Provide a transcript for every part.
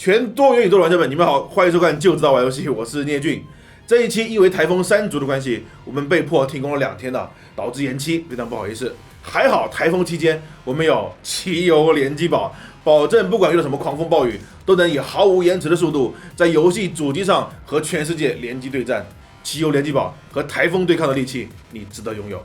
全多元宇宙的玩家们，你们好，欢迎收看就知道玩游戏，我是聂俊。这一期因为台风山竹的关系，我们被迫停工了2天的，导致延期，非常不好意思。还好台风期间我们有汽油联机宝，保证不管遇到什么狂风暴雨，都能以毫无延迟的速度在游戏主机上和全世界联机对战。汽油联机宝和台风对抗的利器，你值得拥有。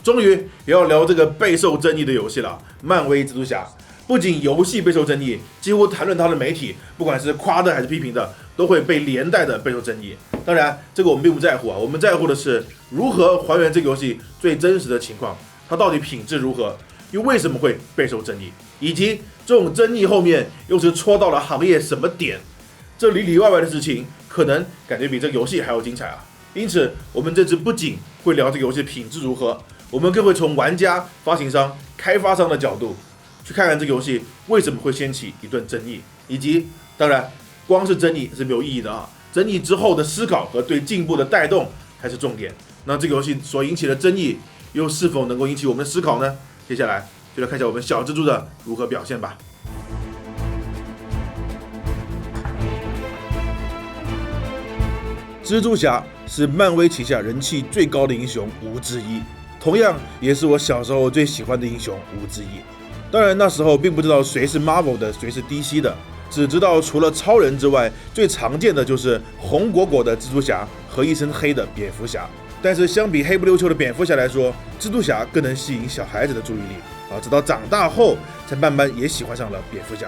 终于也要聊这个备受争议的游戏了，漫威蜘蛛侠。不仅游戏备受争议，几乎谈论它的媒体，不管是夸的还是批评的，都会被连带的备受争议。当然，这个我们并不在乎啊，我们在乎的是如何还原这个游戏最真实的情况，它到底品质如何，又为什么会备受争议，以及这种争议后面又是戳到了行业什么点，这里里外外的事情，可能感觉比这个游戏还要精彩啊。因此，我们这次不仅会聊这个游戏品质如何，我们更会从玩家、发行商、开发商的角度去看看这个游戏为什么会掀起一顿争议，以及当然光是争议是没有意义的啊，争议之后的思考和对进步的带动才是重点。那这个游戏所引起的争议又是否能够引起我们的思考呢？接下来就来看一下我们小蜘蛛的如何表现吧。蜘蛛侠是漫威旗下人气最高的英雄无之一，同样也是我小时候最喜欢的英雄无之一。当然那时候并不知道谁是 Marvel 的，谁是 DC 的，只知道除了超人之外，最常见的就是红果果的蜘蛛侠和一身黑的蝙蝠侠。但是相比黑不溜秋的蝙蝠侠来说，蜘蛛侠更能吸引小孩子的注意力啊！直到长大后才慢慢也喜欢上了蝙蝠侠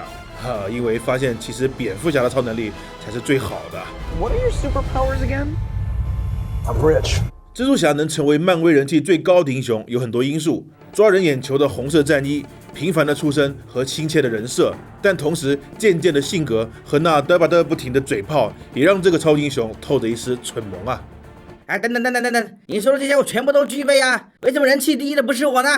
因为发现其实蝙蝠侠的超能力才是最好的。What are your superpowers again? I'm rich. 蜘蛛侠能成为漫威人气最高的英雄，有很多因素，抓人眼球的红色战衣、平凡的出身和亲切的人设，但同时渐渐的性格和那嘚吧嘚不停的嘴炮，也让这个超级英雄透着一丝蠢萌啊！等，你说的这些我全部都具备啊，为什么人气第一的不是我呢？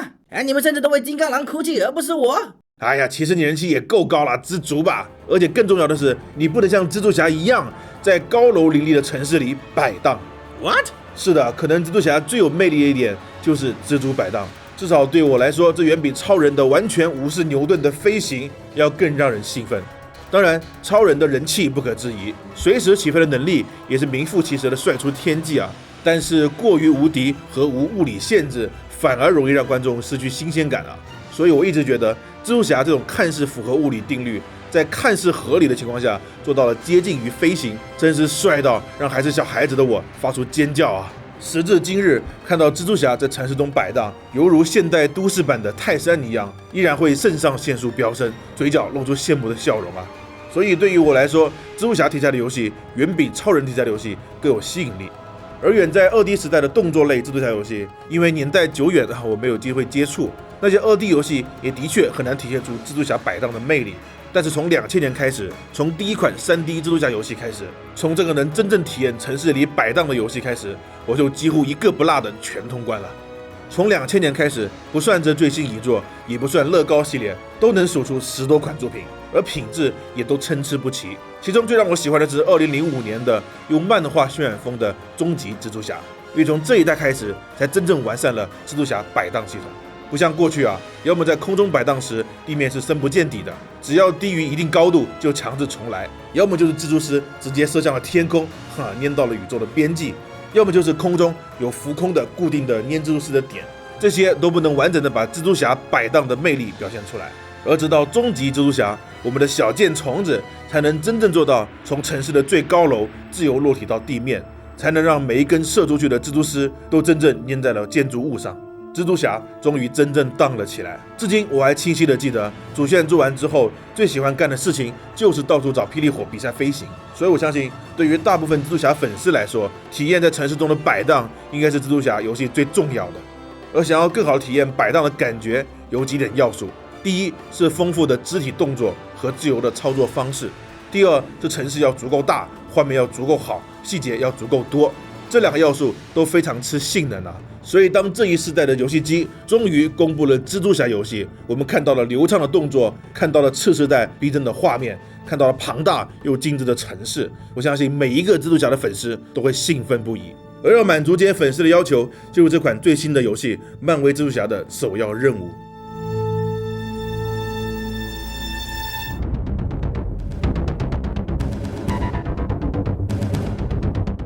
你们甚至都为金刚狼哭泣，而不是我。哎呀，其实你人气也够高了，知足吧。而且更重要的是，你不能像蜘蛛侠一样，在高楼林立的城市里摆荡。What？ 是的，可能蜘蛛侠最有魅力的一点就是蜘蛛摆荡。至少对我来说，这远比超人的完全无视牛顿的飞行要更让人兴奋。当然，超人的人气不可置疑，随时起飞的能力也是名副其实的帅出天际啊。但是过于无敌和无物理限制，反而容易让观众失去新鲜感啊。所以我一直觉得，蜘蛛侠这种看似符合物理定律，在看似合理的情况下做到了接近于飞行，真是帅到让还是小孩子的我发出尖叫啊！时至今日，看到蜘蛛侠在城市中摆荡，犹如现代都市版的泰山一样，依然会肾上腺素飙升，嘴角露出羡慕的笑容啊！所以对于我来说，蜘蛛侠题材的游戏远比超人题材的游戏更有吸引力。而远在2D 时代的动作类蜘蛛侠游戏，因为年代久远，我没有机会接触，那些2D 游戏也的确很难体现出蜘蛛侠摆荡的魅力。但是从2000年开始，从第一款 3D 蜘蛛侠游戏开始，从这个能真正体验城市里摆荡的游戏开始，我就几乎一个不落的全通关了。从2000年开始，不算这最新一作，也不算乐高系列，都能数出10多款作品，而品质也都参差不齐。其中最让我喜欢的是2005年的用漫画渲染风的终极蜘蛛侠，因为从这一代开始才真正完善了蜘蛛侠摆荡系统。不像过去要么在空中摆荡时地面是深不见底的，只要低于一定高度就强制重来，要么就是蜘蛛丝直接射向了天空，粘到了宇宙的边际，要么就是空中有浮空的固定的粘蜘蛛丝的点，这些都不能完整的把蜘蛛侠摆荡的魅力表现出来。而直到终极蜘蛛侠，我们的小剑虫子才能真正做到从城市的最高楼自由落体到地面，才能让每一根射出去的蜘蛛丝都真正粘在了建筑物上。蜘蛛侠终于真正荡了起来。至今我还清晰的记得，主线做完之后，最喜欢干的事情就是到处找霹雳火比赛飞行。所以我相信，对于大部分蜘蛛侠粉丝来说，体验在城市中的摆荡应该是蜘蛛侠游戏最重要的。而想要更好的体验摆荡的感觉，有几点要素：第一是丰富的肢体动作和自由的操作方式；第二是城市要足够大，画面要足够好，细节要足够多。这2个要素都非常吃性能啊。所以当这一世代的游戏机终于公布了蜘蛛侠游戏，我们看到了流畅的动作，看到了次世代逼真的画面，看到了庞大又精致的城市，我相信每一个蜘蛛侠的粉丝都会兴奋不已。而要满足这些粉丝的要求，就是这款最新的游戏《漫威蜘蛛侠》的首要任务。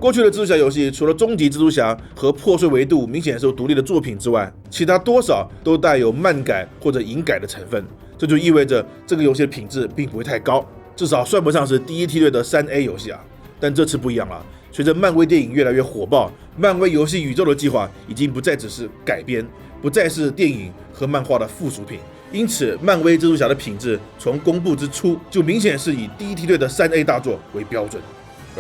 过去的蜘蛛侠游戏，除了终极蜘蛛侠和破碎维度明显是独立的作品之外，其他多少都带有漫改或者影改的成分，这就意味着这个游戏的品质并不会太高，至少算不上是第一梯队的3A 游戏啊。但这次不一样了，随着漫威电影越来越火爆，漫威游戏宇宙的计划已经不再只是改编，不再是电影和漫画的附属品。因此，漫威蜘蛛侠的品质从公布之初就明显是以第一梯队的3A 大作为标准。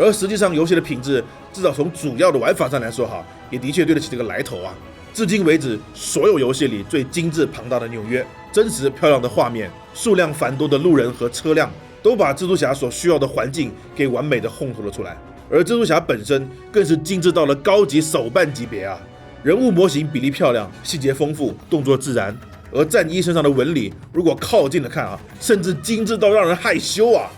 而实际上，游戏的品质至少从主要的玩法上来说，也的确对得起这个来头啊。至今为止，所有游戏里最精致庞大的纽约，真实漂亮的画面，数量繁多的路人和车辆，都把蜘蛛侠所需要的环境给完美的烘托了出来。而蜘蛛侠本身更是精致到了高级手办级别啊！人物模型比例漂亮，细节丰富，动作自然。而战衣身上的纹理，如果靠近了看啊，甚至精致到让人害羞啊！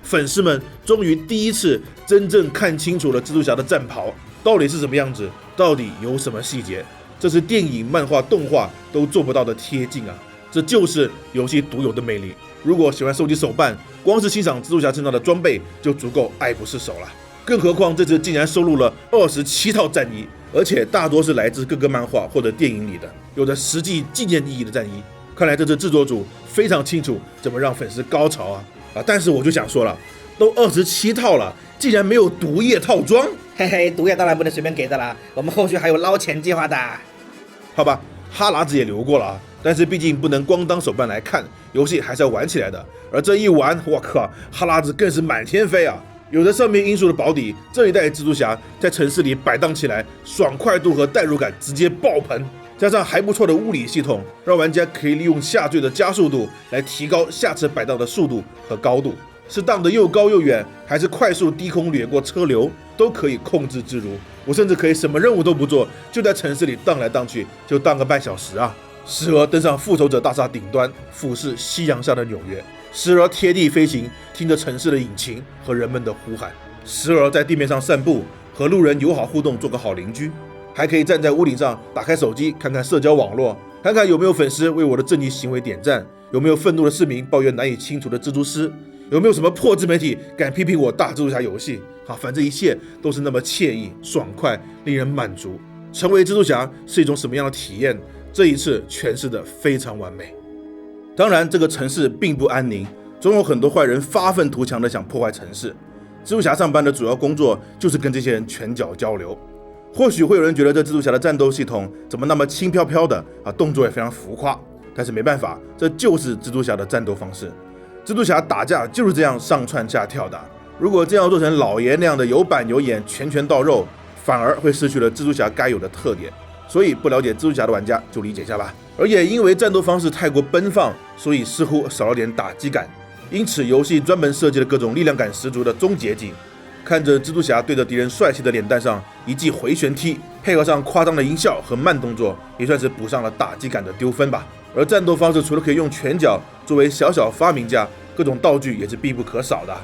粉丝们终于第一次真正看清楚了蜘蛛侠的战袍到底是什么样子，到底有什么细节，这是电影、漫画、动画都做不到的贴近啊！这就是游戏独有的魅力。如果喜欢收集手办，光是欣赏蜘蛛侠身上的装备就足够爱不释手了。更何况这次竟然收录了27套战衣，而且大多是来自各个漫画或者电影里的，有着实际纪念意义的战衣。看来这次制作组非常清楚怎么让粉丝高潮啊！但是我就想说了，都27套了，竟然没有毒液套装。嘿嘿，毒液当然不能随便给的啦，我们后续还有捞钱计划的。好吧，哈喇子也流过了啊，但是毕竟不能光当手办来看，游戏还是要玩起来的。而这一玩，我靠，哈喇子更是满天飞啊！有着上面因素的保底，这一代蜘蛛侠在城市里摆荡起来，爽快度和代入感直接爆棚。加上还不错的物理系统，让玩家可以利用下坠的加速度来提高下次摆荡的速度和高度，是荡得又高又远，还是快速低空掠过车流，都可以控制自如。我甚至可以什么任务都不做，就在城市里荡来荡去，就荡个半小时啊！时而登上复仇者大厦顶端，俯视夕阳下的纽约；时而贴地飞行，听着城市的引擎和人们的呼喊；时而在地面上散步，和路人友好互动，做个好邻居。还可以站在屋顶上，打开手机，看看社交网络，看看有没有粉丝为我的正义行为点赞，有没有愤怒的市民抱怨难以清除的蜘蛛丝，有没有什么破自媒体敢批评我大蜘蛛侠游戏。反正一切都是那么惬意、爽快，令人满足。成为蜘蛛侠是一种什么样的体验？这一次诠释的非常完美。当然，这个城市并不安宁，总有很多坏人发愤图强的想破坏城市。蜘蛛侠上班的主要工作就是跟这些人拳脚交流。或许会有人觉得这蜘蛛侠的战斗系统怎么那么轻飘飘的动作也非常浮夸，但是没办法，这就是蜘蛛侠的战斗方式。蜘蛛侠打架就是这样上蹿下跳的，如果这样做成老爷那样的有板有眼、拳拳到肉，反而会失去了蜘蛛侠该有的特点。所以不了解蜘蛛侠的玩家就理解一下吧。而也因为战斗方式太过奔放，所以似乎少了点打击感，因此游戏专门设计了各种力量感十足的终结技。看着蜘蛛侠对着敌人帅气的脸蛋上一记回旋踢，配合上夸张的音效和慢动作，也算是补上了打击感的丢分吧。而战斗方式除了可以用拳脚作为小小发明家，各种道具也是必不可少的。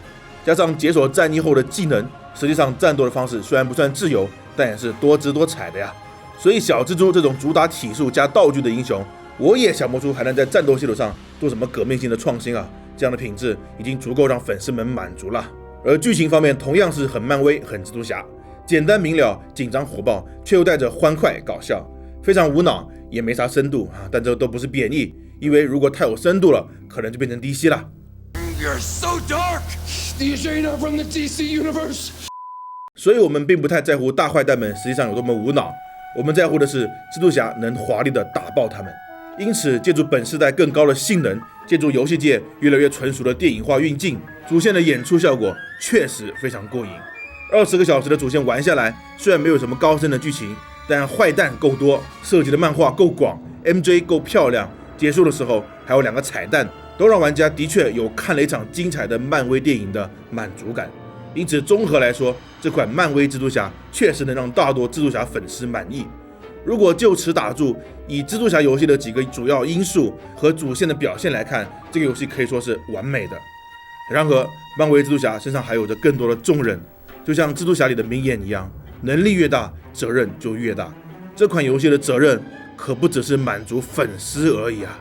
加上解锁战役后的技能，实际上战斗的方式虽然不算自由，但也是多姿多彩的呀。所以小蜘蛛这种主打体术加道具的英雄，我也想不出还能在战斗系统上做什么革命性的创新啊！这样的品质已经足够让粉丝们满足了。而剧情方面同样是很漫威、很蜘蛛侠，简单明了、紧张火爆，却又带着欢快搞笑，非常无脑，也没啥深度啊。但这都不是贬义，因为如果太有深度了，可能就变成低息了。You're so dark. The Shayna from the DC universe. 所以我们并不太在乎大坏蛋们实际上有多么无脑，我们在乎的是蜘蛛侠能华丽的打爆他们。因此，借助本世代更高的性能，借助游戏界越来越纯熟的电影化运镜，主线的演出效果确实非常过瘾。20个小时的主线玩下来，虽然没有什么高深的剧情，但坏蛋够多，设计的漫画够广， MJ 够漂亮，结束的时候还有2个彩蛋，都让玩家的确有看了一场精彩的漫威电影的满足感。因此，综合来说，这款漫威蜘蛛侠确实能让大多蜘蛛侠粉丝满意。如果就此打住，以蜘蛛侠游戏的几个主要因素和主线的表现来看，这个游戏可以说是完美的。然而，漫威蜘蛛侠身上还有着更多的重任，就像蜘蛛侠里的名言一样，能力越大，责任就越大。这款游戏的责任可不只是满足粉丝而已啊。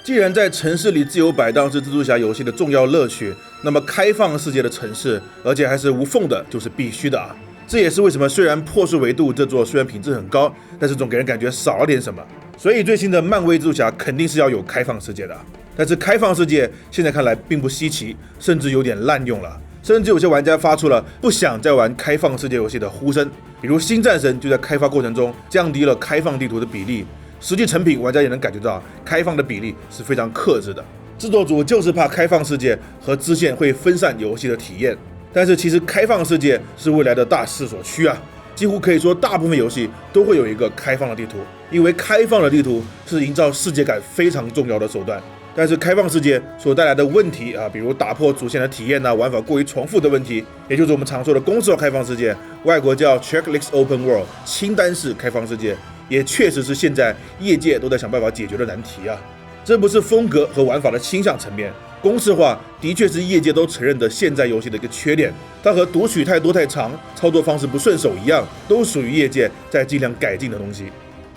既然在城市里自由摆荡是蜘蛛侠游戏的重要乐趣，那么开放世界的城市，而且还是无缝的，就是必须的啊。这也是为什么虽然破碎维度这座虽然品质很高，但是总给人感觉少了点什么。所以最新的漫威蜘蛛侠肯定是要有开放世界的，但是开放世界现在看来并不稀奇，甚至有点滥用了，甚至有些玩家发出了不想再玩开放世界游戏的呼声。比如新战神就在开发过程中降低了开放地图的比例，实际成品玩家也能感觉到开放的比例是非常克制的。制作组就是怕开放世界和支线会分散游戏的体验，但是其实开放世界是未来的大势所趋啊，几乎可以说大部分游戏都会有一个开放的地图，因为开放的地图是营造世界感非常重要的手段。但是开放世界所带来的问题啊，比如打破主线的体验玩法过于重复的问题，也就是我们常说的公式化开放世界，外国叫 checklist open world 清单式开放世界，也确实是现在业界都在想办法解决的难题啊。这不是风格和玩法的倾向层面，公式化的确是业界都承认的现在游戏的一个缺点，它和读取太多太长、操作方式不顺手一样，都属于业界在尽量改进的东西。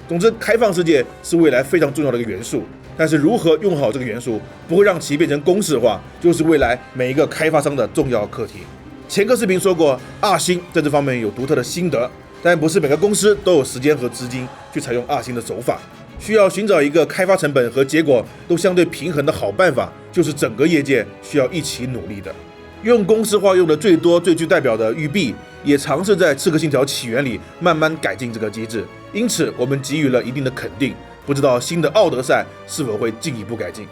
总之，开放世界是未来非常重要的一个元素，但是如何用好这个元素，不会让其变成公式化，就是未来每一个开发商的重要课题。前个视频说过，2星在这方面有独特的心得，但不是每个公司都有时间和资金去采用2星的手法。需要寻找一个开发成本和结果都相对平衡的好办法，就是整个业界需要一起努力的。用公式化用的最多、最具代表的育碧，也尝试在《刺客信条：起源》里慢慢改进这个机制，因此我们给予了一定的肯定。不知道新的《奥德赛》是否会进一步改进？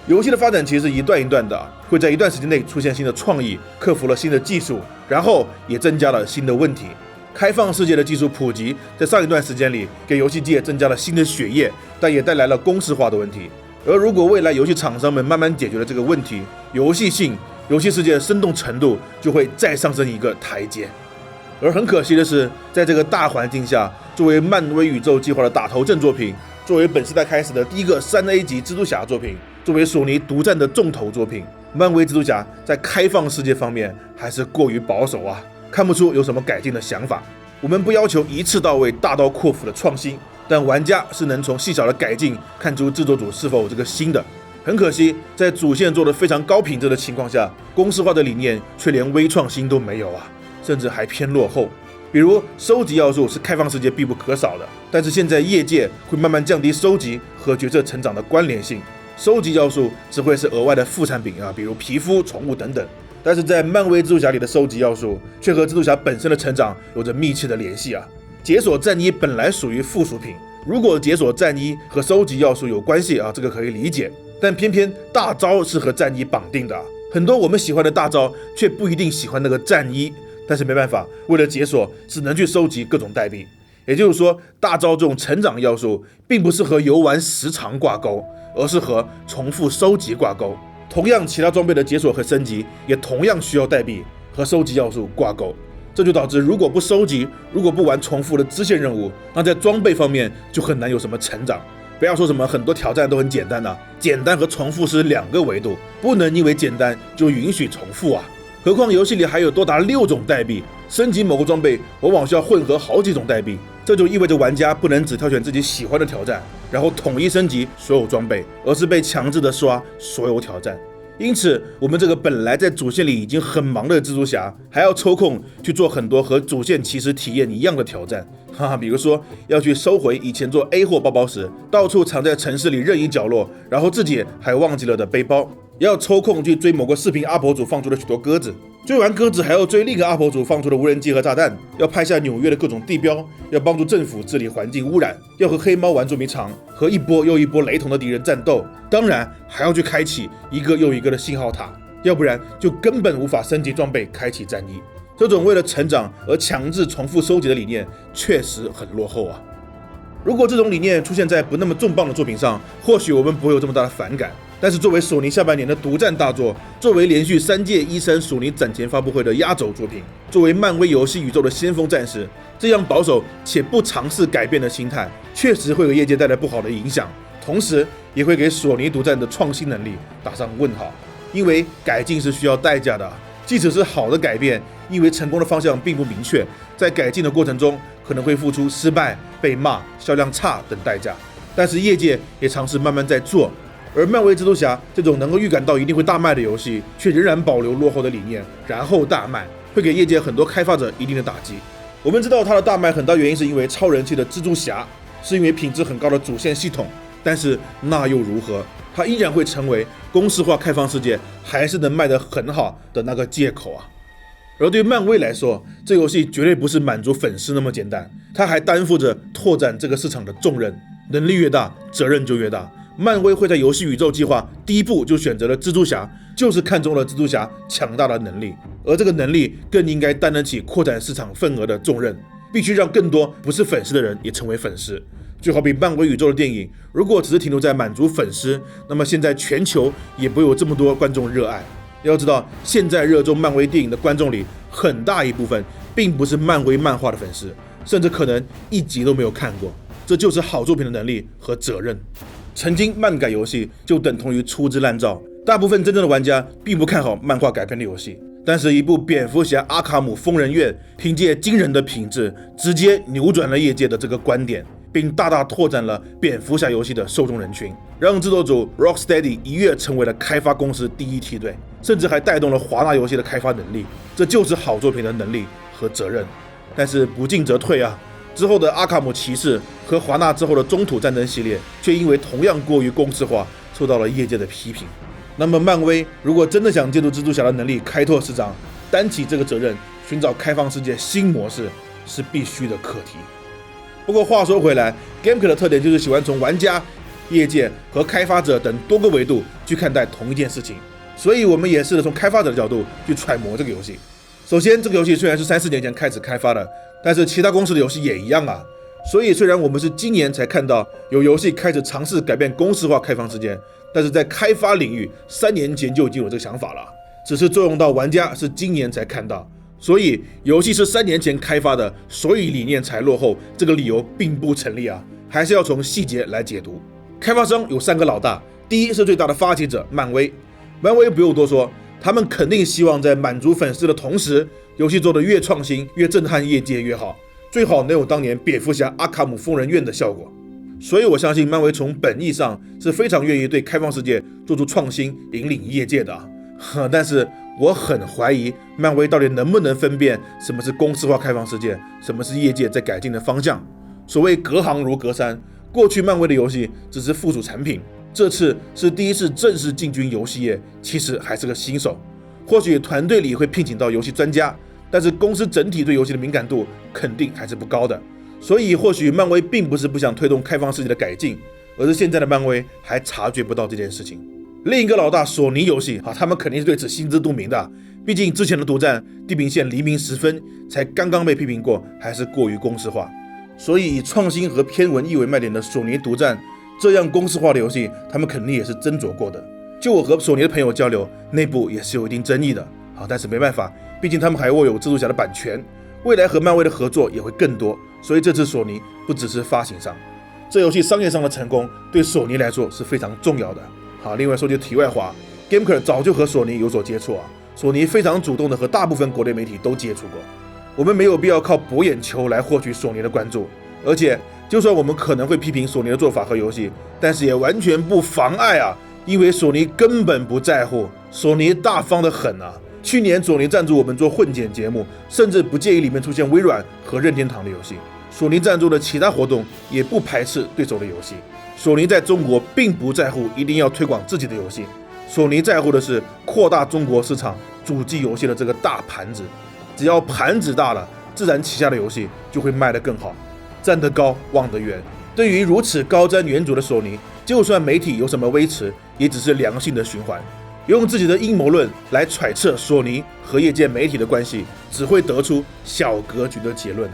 游戏的发展其实是一段一段的，会在一段时间内出现新的创意，克服了新的技术，然后也增加了新的问题。开放世界的技术普及，在上一段时间里给游戏界增加了新的血液，但也带来了公式化的问题。而如果未来游戏厂商们慢慢解决了这个问题，游戏性、游戏世界的生动程度就会再上升一个台阶。而很可惜的是，在这个大环境下，作为漫威宇宙计划的打头阵作品，作为本世代开始的第一个3A 级蜘蛛侠作品，作为索尼独占的重头作品，漫威蜘蛛侠在开放世界方面还是过于保守啊，看不出有什么改进的想法。我们不要求一次到位、大刀阔斧的创新，但玩家是能从细小的改进看出制作组是否有这个新的。很可惜，在主线做得非常高品质的情况下，公式化的理念却连微创新都没有啊，甚至还偏落后。比如收集要素是开放世界必不可少的，但是现在业界会慢慢降低收集和角色成长的关联性，收集要素只会是额外的副产品啊，比如皮肤、宠物等等。但是在漫威蜘蛛侠里的收集要素却和蜘蛛侠本身的成长有着密切的联系啊。解锁战衣本来属于附属品，如果解锁战衣和收集要素有关系啊，这个可以理解，但偏偏大招是和战衣绑定的啊，很多我们喜欢的大招却不一定喜欢那个战衣，但是没办法，为了解锁只能去收集各种代币。也就是说，大招这种成长要素并不是和游玩时长挂钩，而是和重复收集挂钩。同样，其他装备的解锁和升级也同样需要代币，和收集要素挂钩。这就导致如果不收集，如果不玩重复的支线任务，那在装备方面就很难有什么成长。不要说什么很多挑战都很简单啊，简单和重复是2个维度，不能因为简单就允许重复啊。何况游戏里还有多达6种代币，升级某个装备往往需要混合好几种代币，这就意味着玩家不能只挑选自己喜欢的挑战，然后统一升级所有装备，而是被强制的刷所有挑战。因此，我们这个本来在主线里已经很忙的蜘蛛侠，还要抽空去做很多和主线其实体验一样的挑战，比如说要去收回以前做 A 货包包时到处藏在城市里任意角落，然后自己还忘记了的背包，要抽空去追某个视频UP主放出的许多鸽子，追完鸽子还要追另一个 UP主放出的无人机和炸弹，要拍下纽约的各种地标，要帮助政府治理环境污染，要和黑猫玩捉迷藏，和一波又一波雷同的敌人战斗，当然还要去开启一个又一个的信号塔，要不然就根本无法升级装备开启战衣。这种为了成长而强制重复收集的理念确实很落后啊。如果这种理念出现在不那么重磅的作品上，或许我们不会有这么大的反感，但是作为索尼下半年的独占大作，作为连续3届E3索尼展前发布会的压轴作品，作为漫威游戏宇宙的先锋战士，这样保守且不尝试改变的心态确实会给业界带来不好的影响，同时也会给索尼独占的创新能力打上问号。因为改进是需要代价的，即使是好的改变，因为成功的方向并不明确，在改进的过程中可能会付出失败、被骂、销量差等代价。但是业界也尝试慢慢在做，而漫威蜘蛛侠这种能够预感到一定会大卖的游戏，却仍然保留落后的理念，然后大卖，会给业界很多开发者一定的打击。我们知道它的大卖很大原因是因为超人气的蜘蛛侠，是因为品质很高的主线系统，但是那又如何？它依然会成为公式化开放世界还是能卖得很好的那个借口啊。而对于漫威来说，这游戏绝对不是满足粉丝那么简单，它还担负着拓展这个市场的重任，能力越大，责任就越大。漫威会在游戏宇宙计划第一步就选择了蜘蛛侠，就是看中了蜘蛛侠强大的能力，而这个能力更应该担得起扩展市场份额的重任，必须让更多不是粉丝的人也成为粉丝。就好比漫威宇宙的电影，如果只是停留在满足粉丝，那么现在全球也不会有这么多观众热爱。要知道，现在热衷漫威电影的观众里，很大一部分并不是漫威漫画的粉丝，甚至可能一集都没有看过。这就是好作品的能力和责任。曾经漫改游戏就等同于粗制滥造，大部分真正的玩家并不看好漫画改编的游戏，但是一部蝙蝠侠阿卡姆疯人院凭借惊人的品质，直接扭转了业界的这个观点，并大大拓展了蝙蝠侠游戏的受众人群，让制作组 Rocksteady 一跃成为了开发公司第一梯队，甚至还带动了华纳游戏的开发能力。这就是好作品的能力和责任。但是不进则退啊，之后的阿卡姆骑士和华纳之后的中土战争系列，却因为同样过于公式化，受到了业界的批评。那么漫威如果真的想借助蜘蛛侠的能力开拓市场，担起这个责任，寻找开放世界新模式，是必须的课题。不过话说回来 ，GameCube 的特点就是喜欢从玩家、业界和开发者等多个维度去看待同一件事情，所以我们也试着从开发者的角度去揣摩这个游戏。首先，这个游戏虽然是3-4年前开始开发的，但是其他公司的游戏也一样啊。所以虽然我们是今年才看到有游戏开始尝试改变公式化开放世界，但是在开发领域3年前就已经有这个想法了，只是作用到玩家是今年才看到。所以游戏是3年前开发的，所以理念才落后，这个理由并不成立啊，还是要从细节来解读。开发商有3个老大，第一是最大的发起者漫威，漫威不用多说，他们肯定希望在满足粉丝的同时，游戏做得越创新越震撼业界越好，最好能有当年蝙蝠侠阿卡姆疯人院的效果。所以我相信漫威从本意上是非常愿意对开放世界做出创新，引领业界的但是我很怀疑漫威到底能不能分辨什么是公式化开放世界，什么是业界在改进的方向。所谓隔行如隔山，过去漫威的游戏只是附属产品，这次是第一次正式进军游戏业，其实还是个新手。或许团队里会聘请到游戏专家，但是公司整体对游戏的敏感度肯定还是不高的。所以或许漫威并不是不想推动开放世界的改进，而是现在的漫威还察觉不到这件事情。另一个老大索尼游戏他们肯定是对此心知肚明的，毕竟之前的独占地平线黎明时分才刚刚被批评过，还是过于公式化。所以以创新和偏文艺为卖点的索尼独占这样公式化的游戏，他们肯定也是斟酌过的。就我和索尼的朋友交流，内部也是有一定争议的但是没办法，毕竟他们还握有蜘蛛侠的版权，未来和漫威的合作也会更多，所以这次索尼不只是发行商，这游戏商业上的成功对索尼来说是非常重要的。另外说句题外话， GameCube 早就和索尼有所接触索尼非常主动的和大部分国内媒体都接触过。我们没有必要靠博眼球来获取索尼的关注，而且就算我们可能会批评索尼的做法和游戏，但是也完全不妨碍因为索尼根本不在乎，索尼大方得很去年索尼赞助我们做混剪节目，甚至不介意里面出现微软和任天堂的游戏。索尼赞助的其他活动也不排斥对手的游戏。索尼在中国并不在乎一定要推广自己的游戏，索尼在乎的是扩大中国市场主机游戏的这个大盘子。只要盘子大了，自然旗下的游戏就会卖得更好。站得高望得远，对于如此高瞻远瞩的索尼，就算媒体有什么微词，也只是良性的循环。用自己的阴谋论来揣测索尼和业界媒体的关系，只会得出小格局的结论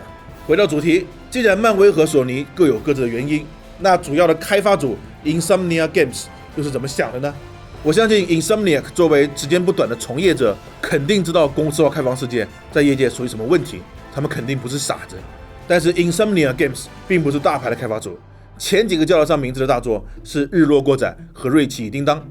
回到主题，既然漫威和索尼各有各自的原因，那主要的开发组 Insomnia Games 又是怎么想的呢？我相信 Insomniac 作为时间不短的从业者，肯定知道公式化开放世界在业界属于什么问题，他们肯定不是傻子。但是 Insomnia Games 并不是大牌的开发组，前几个叫得上名字的大作是日落过载和瑞奇与叮当。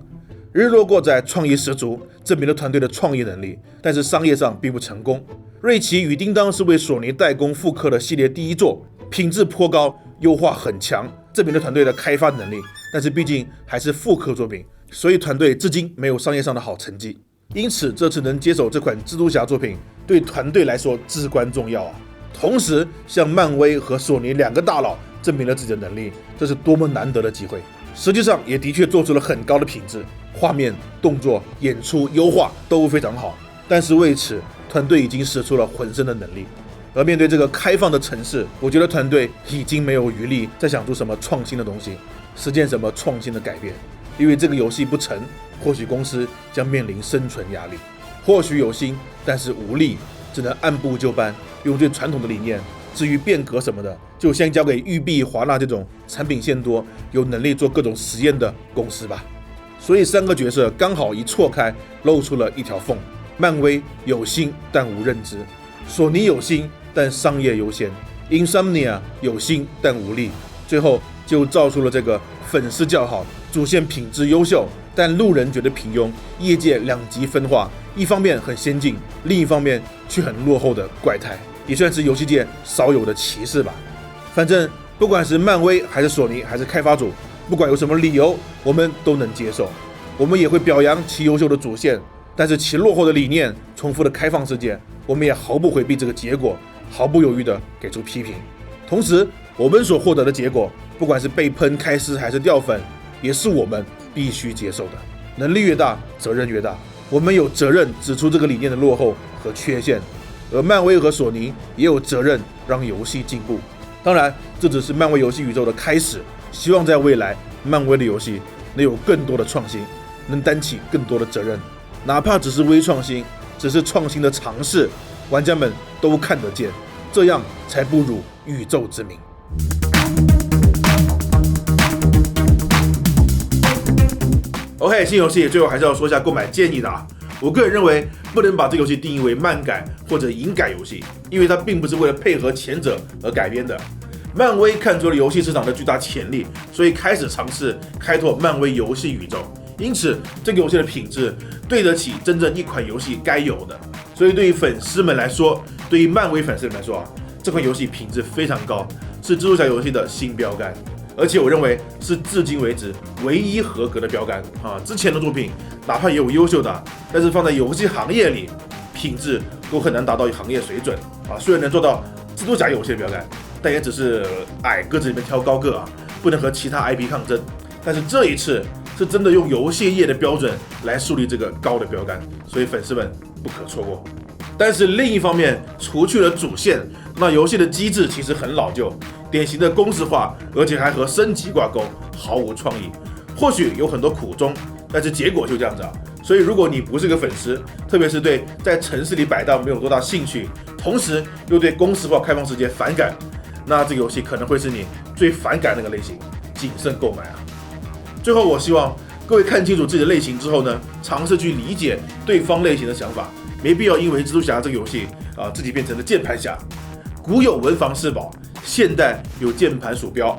日落过载创意十足，证明了团队的创意能力，但是商业上并不成功。瑞奇与叮当是为索尼代工复刻的系列第一作，品质颇高，优化很强，证明了团队的开发能力，但是毕竟还是复刻作品，所以团队至今没有商业上的好成绩。因此这次能接手这款蜘蛛侠作品，对团队来说至关重要啊。同时向漫威和索尼两个大佬证明了自己的能力，这是多么难得的机会。实际上也的确做出了很高的品质，画面、动作、演出、优化都非常好。但是为此，团队已经使出了浑身的能力。而面对这个开放的城市，我觉得团队已经没有余力再想出什么创新的东西，实践什么创新的改变。因为这个游戏不成，或许公司将面临生存压力。或许有心，但是无力，只能按部就班，用最传统的理念。至于变革什么的，就先交给育碧、华纳这种产品线多、有能力做各种实验的公司吧。所以三个角色刚好一错开，露出了一条缝。漫威有心但无认知，索尼有心但商业优先， Insomnia 有心但无力，最后就造出了这个粉丝叫好、主线品质优秀，但路人觉得平庸、业界两极分化，一方面很先进，另一方面却很落后的怪胎，也算是游戏界少有的歧视吧。反正不管是漫威还是索尼还是开发组，不管有什么理由，我们都能接受。我们也会表扬其优秀的主线，但是其落后的理念、重复的开放世界，我们也毫不回避这个结果，毫不犹豫地给出批评。同时，我们所获得的结果，不管是被喷开撕还是掉粉，也是我们必须接受的。能力越大，责任越大，我们有责任指出这个理念的落后和缺陷，而漫威和索尼也有责任让游戏进步。当然，这只是漫威游戏宇宙的开始，希望在未来，漫威的游戏能有更多的创新，能担起更多的责任，哪怕只是微创新，只是创新的尝试，玩家们都看得见，这样才不辱宇宙之名。OK， 新游戏最后还是要说一下购买建议的啊。我个人认为不能把这个游戏定义为漫改或者影改游戏，因为它并不是为了配合前者而改编的。漫威看出了游戏市场的巨大潜力，所以开始尝试开拓漫威游戏宇宙。因此，这个游戏的品质对得起真正一款游戏该有的。所以，对于粉丝们来说，对于漫威粉丝们来说啊，这款游戏品质非常高，是蜘蛛侠游戏的新标杆。而且我认为是至今为止唯一合格的标杆啊！之前的作品哪怕也有优秀的，但是放在游戏行业里，品质都很难达到行业水准啊！虽然能做到蜘蛛侠游戏的标杆，但也只是矮个子里面挑高个啊，不能和其他 IP 抗争。但是这一次是真的用游戏业的标准来树立这个高的标杆，所以粉丝们不可错过。但是另一方面，除去了主线，那游戏的机制其实很老旧，典型的公式化，而且还和升级挂钩，毫无创意。或许有很多苦衷，但是结果就这样子啊。所以如果你不是个粉丝，特别是对在城市里摆荡没有多大兴趣，同时又对公式化开放世界反感，那这个游戏可能会是你最反感那个类型，谨慎购买啊。最后，我希望各位看清楚自己的类型之后呢，尝试去理解对方类型的想法，没必要因为蜘蛛侠这个游戏自己变成了键盘侠。古有文房四宝，现代有键盘鼠标。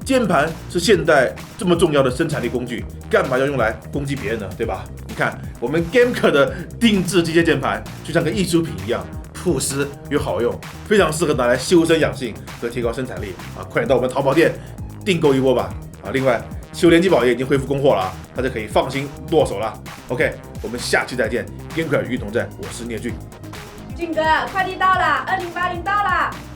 键盘是现代这么重要的生产力工具，干嘛要用来攻击别人呢？对吧？你看我们 Gameker 的定制机械键盘，就像个艺术品一样，朴实又好用，非常适合拿来修身养性和提高生产力啊！快点到我们淘宝店订购一波吧！啊，另外修联机宝也已经恢复供货了啊，大家可以放心剁手了。OK， 我们下期再见，Gameker 与同在，我是聂俊。俊哥，快递到了，2080到了。